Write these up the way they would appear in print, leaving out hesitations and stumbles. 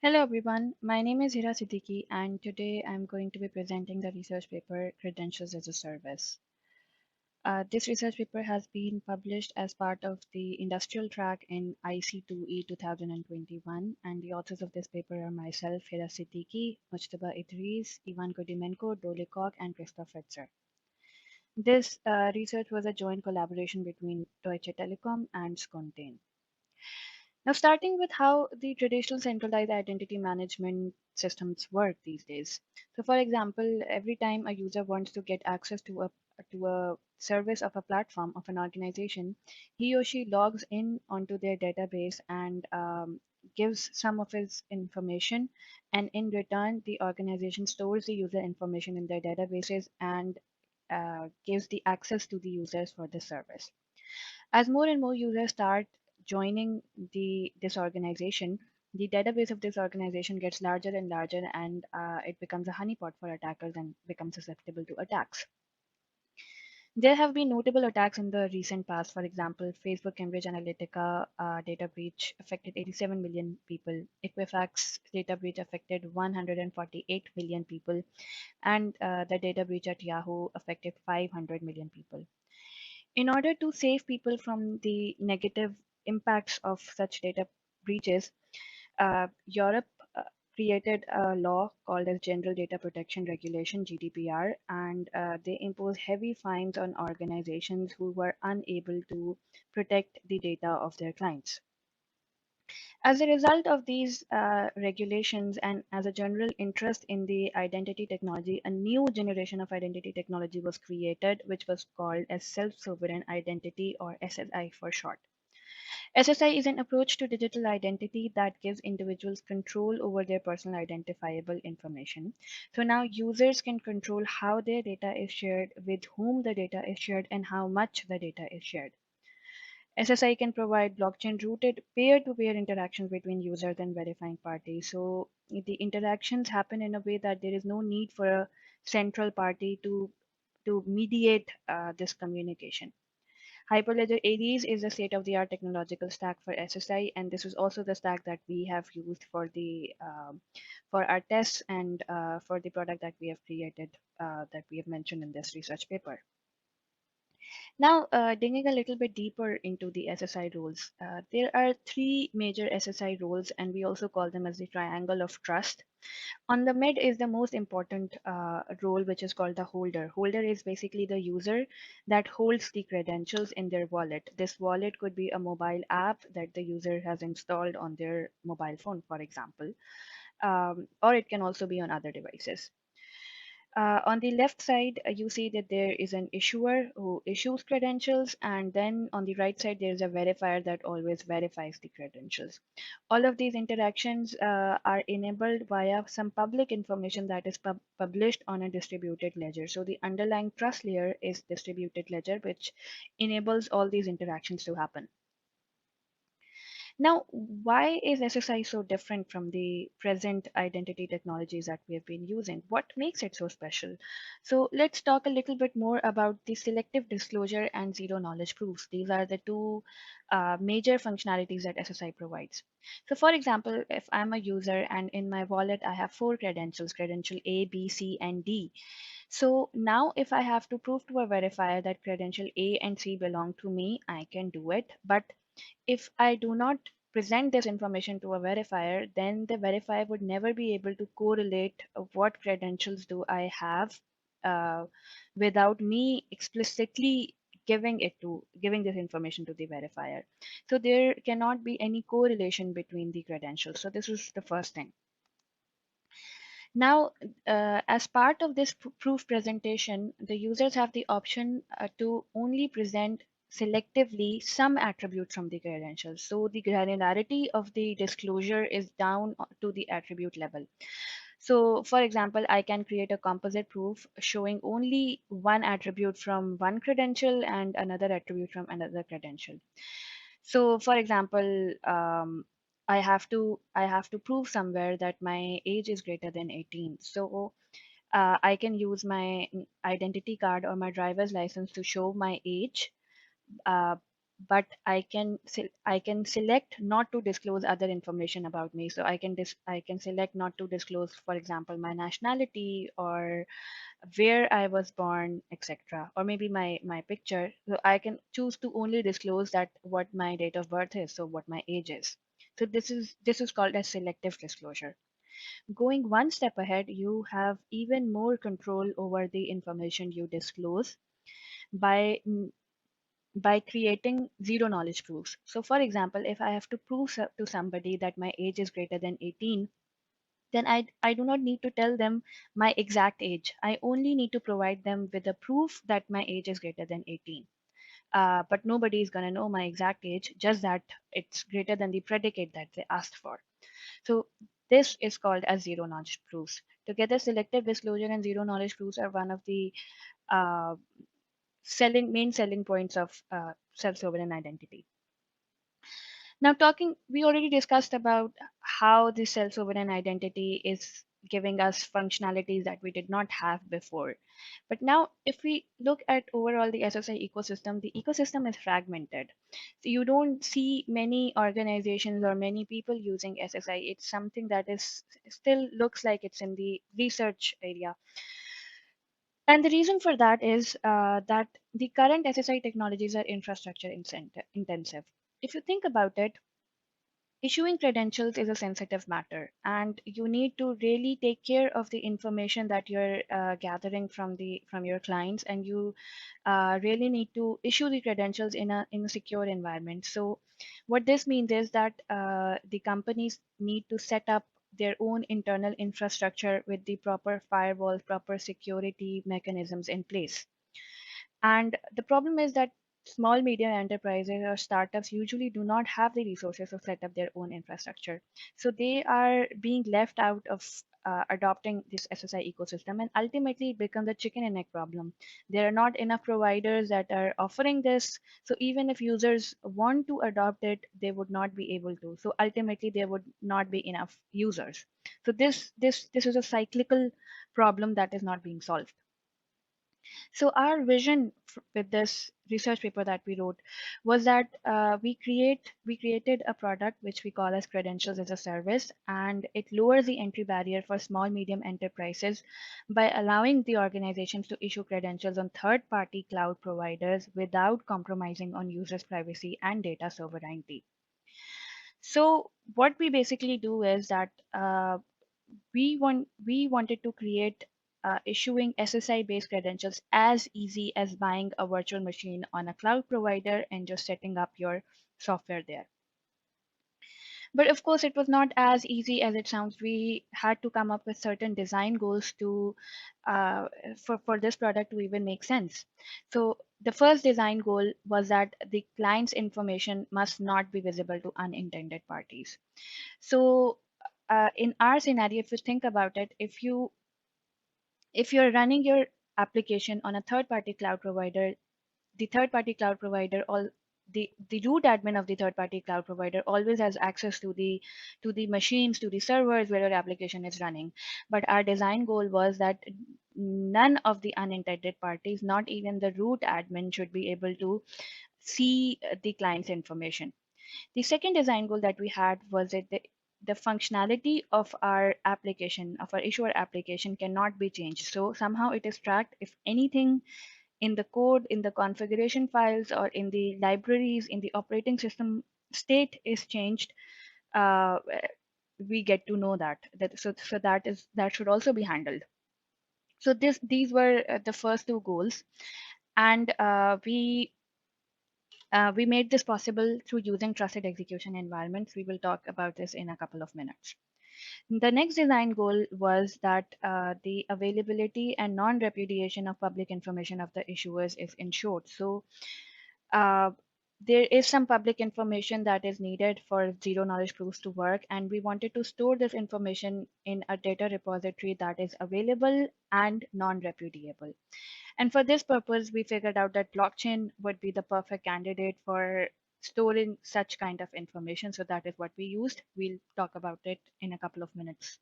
Hello everyone, my name is Hira Siddiqui and today I'm going to be presenting the research paper Credentials as a Service. This research paper has been published as part of the industrial track in IC2E 2021 and the authors of this paper are myself, Hira Siddiqui, Mujtaba Idris, Ivan Kodimenko, Dole Kok and Christoph Fetzer. This research was a joint collaboration between Deutsche Telekom and Scontain. Now, starting with how the traditional centralized identity management systems work these days. So, for example, every time a user wants to get access to a service of a platform of an organization, he or she logs in onto their database and gives some of his information, and in return, the organization stores the user information in their databases and gives the access to the users for the service. As more and more users start joining this organization, the database of this organization gets larger and larger, and it becomes a honeypot for attackers and becomes susceptible to attacks. There have been notable attacks in the recent past. For example, Facebook Cambridge Analytica data breach affected 87 million people. Equifax data breach affected 148 million people, and the data breach at Yahoo affected 500 million people. In order to save people from the negative impacts of such data breaches, Europe created a law called as General Data Protection Regulation (GDPR), and they impose heavy fines on organizations who were unable to protect the data of their clients. As a result of these regulations and as a general interest in the identity technology, a new generation of identity technology was created, which was called as self-sovereign identity, or SSI for short. SSI is an approach to digital identity that gives individuals control over their personal identifiable information. So now users can control how their data is shared, with whom the data is shared, and how much the data is shared. SSI can provide blockchain rooted peer-to-peer interactions between users and verifying parties. So the interactions happen in a way that there is no need for a central party to mediate this communication. Hyperledger ADs is the state-of-the-art technological stack for SSI, and this is also the stack that we have used for our tests and for the product that we have created that we have mentioned in this research paper. Now, digging a little bit deeper into the SSI roles, there are three major SSI roles, and we also call them as the triangle of trust. On the mid is the most important role, which is called the holder. Holder is basically the user that holds the credentials in their wallet. This wallet could be a mobile app that the user has installed on their mobile phone, for example, or it can also be on other devices. On the left side, you see that there is an issuer who issues credentials, and then on the right side, there is a verifier that always verifies the credentials. All of these interactions are enabled via some public information that is published on a distributed ledger. So the underlying trust layer is distributed ledger, which enables all these interactions to happen. Now, why is SSI so different from the present identity technologies that we have been using? What makes it so special? So let's talk a little bit more about the selective disclosure and zero knowledge proofs. These are the two major functionalities that SSI provides. So for example, if I'm a user and in my wallet, I have four credentials, credential A, B, C, and D. So now if I have to prove to a verifier that credential A and C belong to me, I can do it. But if I do not present this information to a verifier, then the verifier would never be able to correlate what credentials do I have uh, without me explicitly giving this information to the verifier. So there cannot be any correlation between the credentials. So this is the first thing. Now, as part of this proof presentation, the users have the option to only present selectively some attributes from the credentials. So the granularity of the disclosure is down to the attribute level. So for example, I can create a composite proof showing only one attribute from one credential and another attribute from another credential. So for example, I have to prove somewhere that my age is greater than 18. So I can use my identity card or my driver's license to show my age, uh, but I can select not to disclose other information about me. So I can select not to disclose, for example, my nationality or where I was born, etc., or maybe my picture. So I can choose to only disclose that what my date of birth is, so what my age is. So this is called as selective disclosure. Going one step ahead, you have even more control over the information you disclose by by creating zero knowledge proofs. So for example, if I have to prove to somebody that my age is greater than 18, then I do not need to tell them my exact age. I only need to provide them with a proof that my age is greater than 18. But nobody is going to know my exact age, just that it's greater than the predicate that they asked for. So this is called as zero knowledge proofs. Together, selective disclosure and zero knowledge proofs are one of the uh, main selling points of self-sovereign identity. Now, we already discussed about how the self-sovereign identity is giving us functionalities that we did not have before. But now, if we look at overall the SSI ecosystem, the ecosystem is fragmented. So you don't see many organizations or many people using SSI. It's something that is still looks like it's in the research area. And the reason for that is that the current SSI technologies are infrastructure intensive. If you think about it, issuing credentials is a sensitive matter, and you need to really take care of the information that you're gathering from your clients, and you really need to issue the credentials in a secure environment. So, what this means is that the companies need to set up their own internal infrastructure with the proper firewalls, proper security mechanisms in place. And the problem is that small medium enterprises or startups usually do not have the resources to set up their own infrastructure. So they are being left out of adopting this SSI ecosystem, and ultimately it becomes a chicken and egg problem. There are not enough providers that are offering this. So even if users want to adopt it, they would not be able to. So ultimately there would not be enough users. So this is a cyclical problem that is not being solved. So our vision with this research paper that we wrote was that we created a product which we call as credentials as a service, and it lowers the entry barrier for small medium enterprises by allowing the organizations to issue credentials on third party cloud providers without compromising on users privacy and data sovereignty. So what we basically do is that we wanted to create issuing SSI based credentials as easy as buying a virtual machine on a cloud provider and just setting up your software there. But of course, it was not as easy as it sounds. We had to come up with certain design goals to uh, for this product to even make sense. So the first design goal was that the client's information must not be visible to unintended parties. So in our scenario, if you think about it, if you're running your application on a third party cloud provider, the third party cloud provider all the root admin of the third party cloud provider always has access to the machines, to the servers where your application is running. But our design goal was that none of the unintended parties, not even the root admin, should be able to see the client's information. The second design goal that we had was that the functionality of our application, of our issuer application, cannot be changed. So somehow it is tracked. If anything in the code, in the configuration files, or in the libraries, in the operating system state is changed, uh, we get to know that. So that should also be handled. So these were the first two goals, and we made this possible through using trusted execution environments. We will talk about this in a couple of minutes. The next design goal was that the availability and non-repudiation of public information of the issuers is ensured. So uh, there is some public information that is needed for zero knowledge proofs to work, and we wanted to store this information in a data repository that is available and non-repudiable. And for this purpose, we figured out that blockchain would be the perfect candidate for storing such kind of information. So that is what we used. We'll talk about it in a couple of minutes.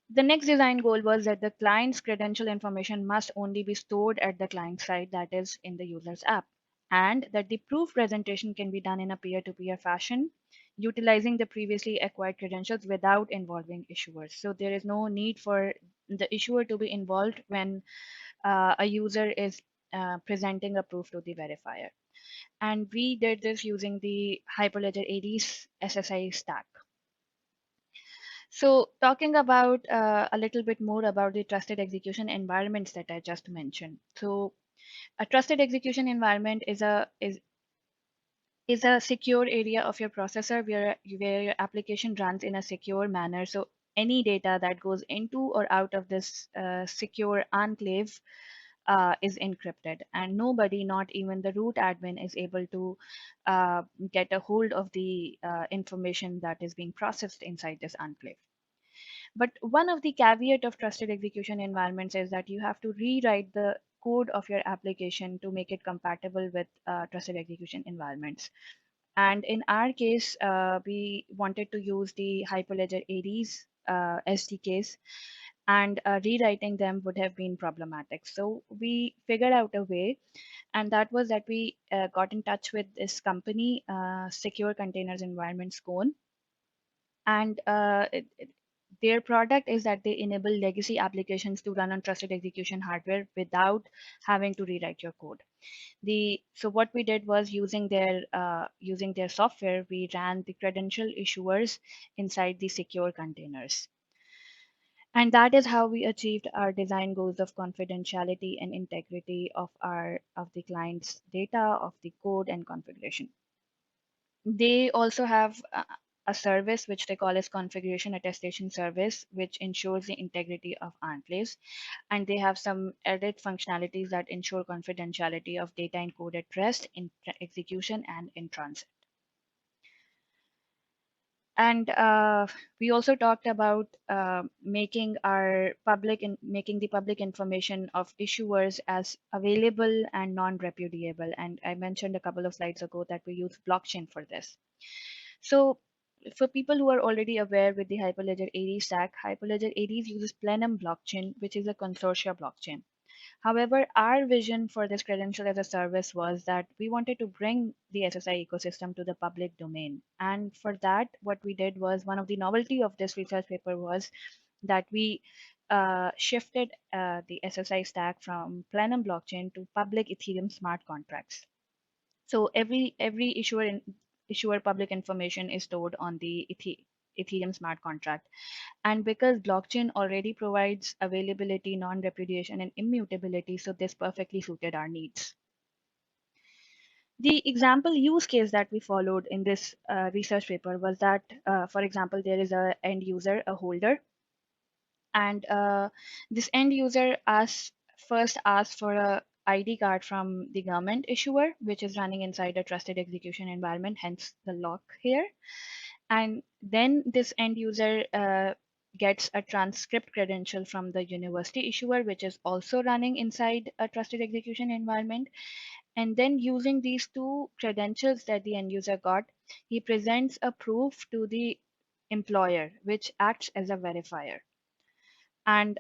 The next design goal was that the client's credential information must only be stored at the client side, that is in the user's app. and that the proof presentation can be done in a peer-to-peer fashion, utilizing the previously acquired credentials without involving issuers. So there is no need for the issuer to be involved when a user is presenting a proof to the verifier. And we did this using the Hyperledger AD's SSI stack. So talking about a little bit more about the trusted execution environments that I just mentioned. So a trusted execution environment is a secure area of your processor where your application runs in a secure manner. So any data that goes into or out of this secure enclave is encrypted, and nobody, not even the root admin, is able to get a hold of the information that is being processed inside this enclave. But one of the caveat of trusted execution environments is that you have to rewrite the code of your application to make it compatible with trusted execution environments. And in our case, we wanted to use the Hyperledger AD's SDKs, and rewriting them would have been problematic. So we figured out a way, and that was that we got in touch with this company, Secure Containers Environment Scone, and their product is that they enable legacy applications to run on trusted execution hardware without having to rewrite your code. So what we did was using their software, we ran the credential issuers inside the secure containers. And that is how we achieved our design goals of confidentiality and integrity of the client's data, of the code and configuration. They also have a service which they call as configuration attestation service, which ensures the integrity of enclaves. And they have some edit functionalities that ensure confidentiality of data encoded at rest, in execution, and in transit. And we also talked about making the public information of issuers as available and non-repudiable. And I mentioned a couple of slides ago that we use blockchain for this. So for people who are already aware with the Hyperledger AD stack, Hyperledger AD uses Plenum blockchain, which is a consortia blockchain. However, our vision for this credential as a service was that we wanted to bring the SSI ecosystem to the public domain. And for that, what we did was, one of the novelty of this research paper was that we shifted the SSI stack from Plenum blockchain to public Ethereum smart contracts. So every issuer public information is stored on the Ethereum smart contract. And because blockchain already provides availability, non-repudiation, and immutability, so this perfectly suited our needs. The example use case that we followed in this research paper was that, for example, there is a end user, a holder, and this end user first asks for a ID card from the government issuer, which is running inside a trusted execution environment, hence the lock here. And then this end user gets a transcript credential from the university issuer, which is also running inside a trusted execution environment. And then using these two credentials that the end user got, he presents a proof to the employer, which acts as a verifier. And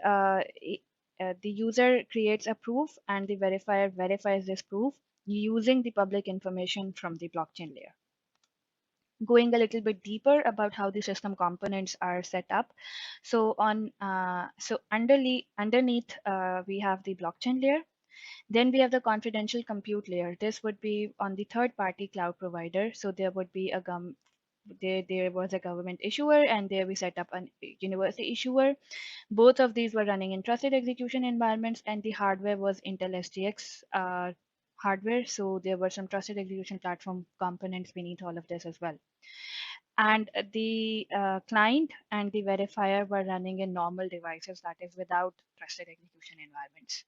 the user creates a proof, and the verifier verifies this proof using the public information from the blockchain layer. Going a little bit deeper about how the system components are set up. So underneath we have the blockchain layer. Then we have the confidential compute layer. This would be on the third party cloud provider. So there would be there was a government issuer, and there we set up a university issuer. Both of these were running in trusted execution environments, and the hardware was Intel SGX hardware. So there were some trusted execution platform components beneath all of this as well. And the client and the verifier were running in normal devices, that is without trusted execution environments.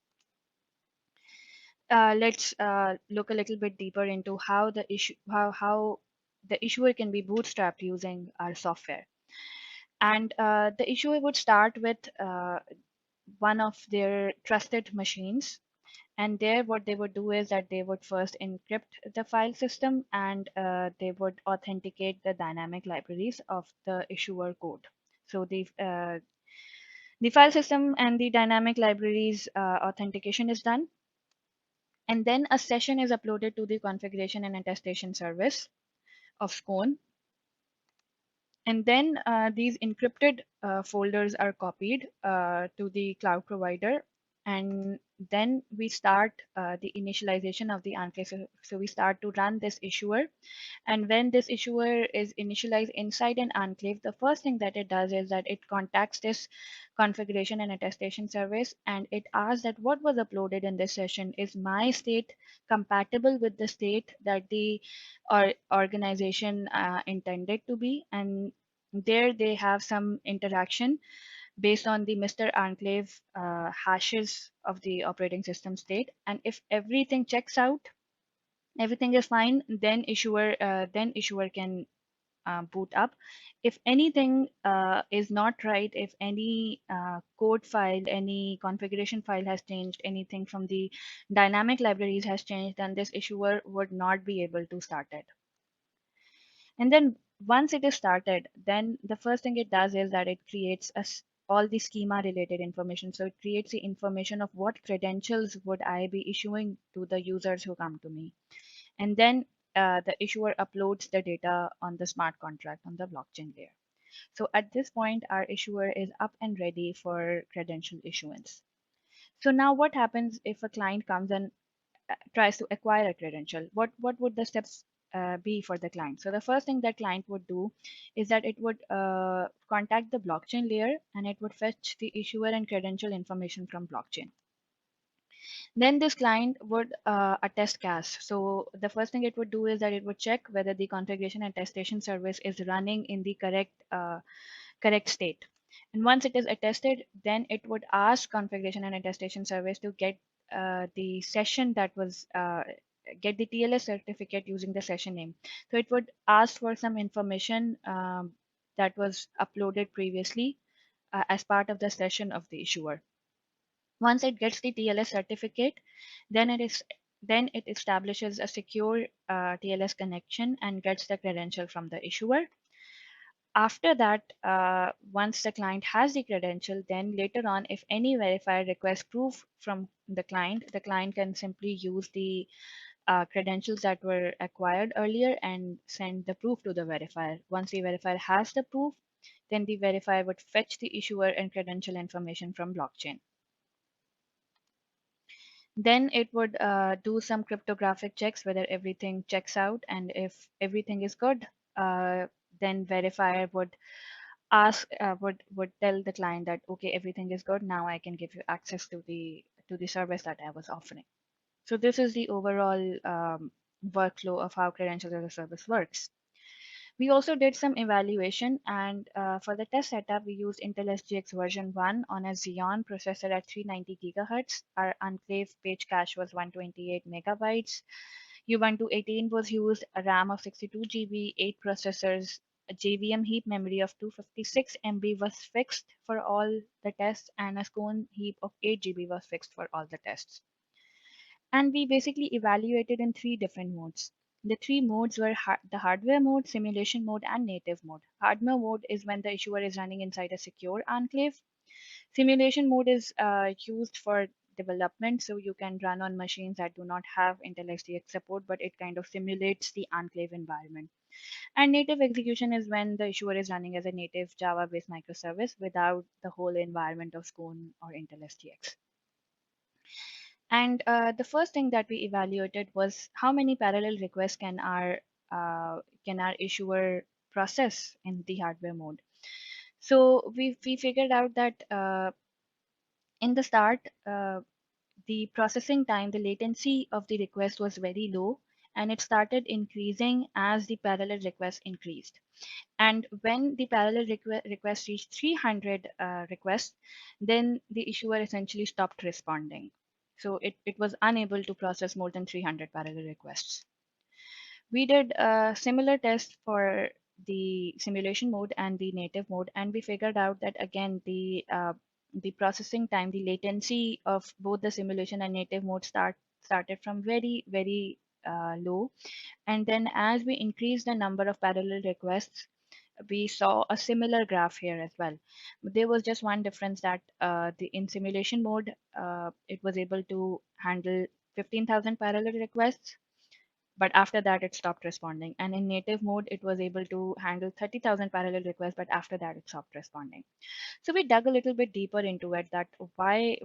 Let's look a little bit deeper into how the issuer can be bootstrapped using our software. And the issuer would start with one of their trusted machines. And there, what they would do is that they would first encrypt the file system, and they would authenticate the dynamic libraries of the issuer code. So the file system and the dynamic libraries authentication is done. And then a session is uploaded to the configuration and attestation service of Scone. And then these encrypted folders are copied to the cloud provider. And then we start the initialization of the enclave. So we start to run this issuer. And when this issuer is initialized inside an enclave, the first thing that it does is that it contacts this configuration and attestation service, and it asks that what was uploaded in this session, is my state compatible with the state that the organization intended to be. And there they have some interaction based on the Mr. Enclave hashes of the operating system state. And if everything checks out, everything is fine, then issuer can boot up. If anything is not right, if any code file, any configuration file has changed, anything from the dynamic libraries has changed, then this issuer would not be able to start it. And then once it is started, then the first thing it does is that it creates all the schema related information. So it creates the information of what credentials would I be issuing to the users who come to me. And then the issuer uploads the data on the smart contract on the blockchain layer. So at this point, our issuer is up and ready for credential issuance. So now what happens if a client comes and tries to acquire a credential? What would the steps be for the client? So the first thing that client would do is that it would contact the blockchain layer, and it would fetch the issuer and credential information from blockchain. Then this client would attest CaaS. So the first thing it would do is that it would check whether the configuration and attestation service is running in the correct state. And once it is attested, then it would ask configuration and attestation service to get the session that was get the TLS certificate using the session name. So it would ask for some information that was uploaded previously as part of the session of the issuer. Once it gets the TLS certificate, then it establishes a secure TLS connection and gets the credential from the issuer. After that, once the client has the credential, then later on, if any verifier requests proof from the client can simply use the credentials that were acquired earlier and send the proof to the verifier. Once the verifier has the proof, then the verifier would fetch the issuer and credential information from blockchain. Then it would do some cryptographic checks whether everything checks out, and if everything is good, then verifier would would tell the client that okay, everything is good, now I can give you access to the service that I was offering. So this is the overall workflow of how credentials as a service works. We also did some evaluation, and for the test setup, we used Intel SGX version 1 on a Xeon processor at 390 gigahertz. Our enclave page cache was 128 megabytes. Ubuntu 18 was used, a RAM of 62 GB, 8 processors, a JVM heap memory of 256 MB was fixed for all the tests, and a Scone heap of 8 GB was fixed for all the tests. And we basically evaluated in three different modes. The three modes were the hardware mode, simulation mode, and native mode. Hardware mode is when the issuer is running inside a secure enclave. Simulation mode is used for development, so you can run on machines that do not have Intel SGX support, but it kind of simulates the enclave environment. And native execution is when the issuer is running as a native Java-based microservice without the whole environment of Scone or Intel SGX. And the first thing that we evaluated was how many parallel requests can our issuer process in the hardware mode. So we figured out that in the start, the processing time, the latency of the request was very low, and it started increasing as the parallel requests increased. And when the parallel request reached 300 requests, then the issuer essentially stopped responding. So it was unable to process more than 300 parallel requests. We did a similar test for the simulation mode and the native mode, and we figured out that again the processing time, the latency of both the simulation and native mode started from very low, and then as we increased the number of parallel requests, we saw a similar graph here as well. But there was just one difference that the in simulation mode, it was able to handle 15,000 parallel requests, but after that it stopped responding. And in native mode, it was able to handle 30,000 parallel requests, but after that it stopped responding. So we dug a little bit deeper into it, that why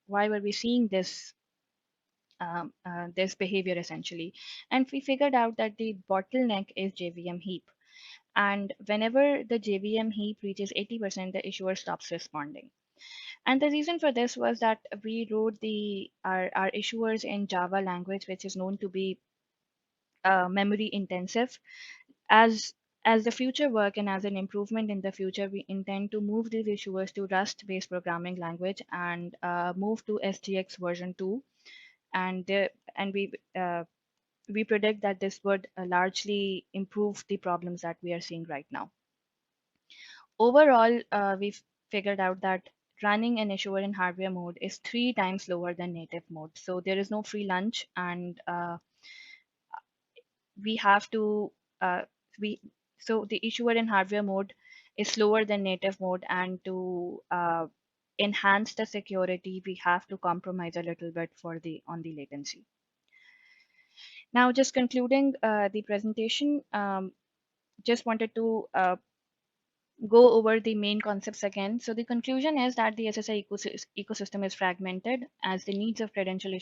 were we seeing this behavior essentially. And we figured out that the bottleneck is JVM heap. And whenever the JVM heap reaches 80%, the issuer stops responding. And the reason for this was that we wrote our issuers in Java language, which is known to be memory intensive. As as the future work and as an improvement in the future, we intend to move these issuers to Rust-based programming language and move to SGX version 2. And the, and we predict that this would largely improve the problems that we are seeing right now. Overall, we've figured out that running an issuer in hardware mode is 3 times lower than native mode. So there is no free lunch, and we have to we so the issuer in hardware mode is slower than native mode, and to enhance the security, we have to compromise a little bit for the on the latency. Now, just concluding the presentation, just wanted to go over the main concepts again. So the conclusion is that the SSI ecosystem is fragmented, as the needs of credential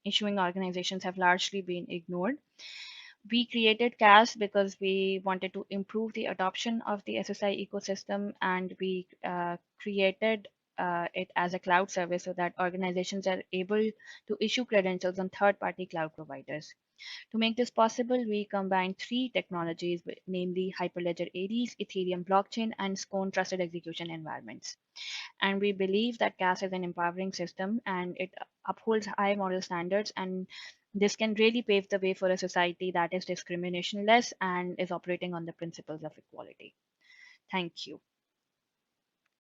issuing organizations have largely been ignored. We created CaaS because we wanted to improve the adoption of the SSI ecosystem, and we created it as a cloud service so that organizations are able to issue credentials on third-party cloud providers. To make this possible, we combined 3 technologies, namely Hyperledger ADs, Ethereum blockchain, and Scone trusted execution environments. And we believe that CaaS is an empowering system, and it upholds high moral standards, and this can really pave the way for a society that is discriminationless and is operating on the principles of equality. Thank you.